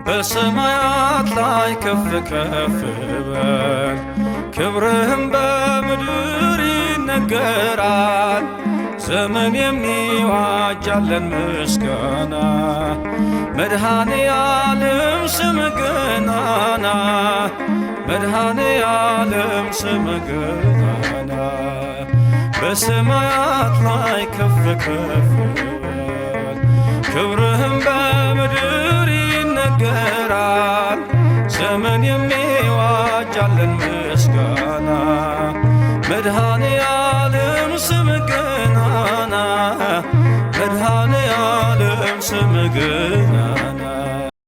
በሰማያት ላይ ከፍ ከፍ በል ክብርህም በምድር ይነገራል። ዘመን የሚዋጃለን ምስጋና መድኃኔ ዓለም ስምህ ገናና መድኃኔ ዓለም ስምህ ገናና በሰማያት ላይ ከፍ ከፍ በል ክብርህም በምድር ይነገራል። ዘመን የሚዋጃለን ምስጋና መድኃኔ ዓለም ስምህ ገናና መድኃኔ ዓለም ስምህ ገናና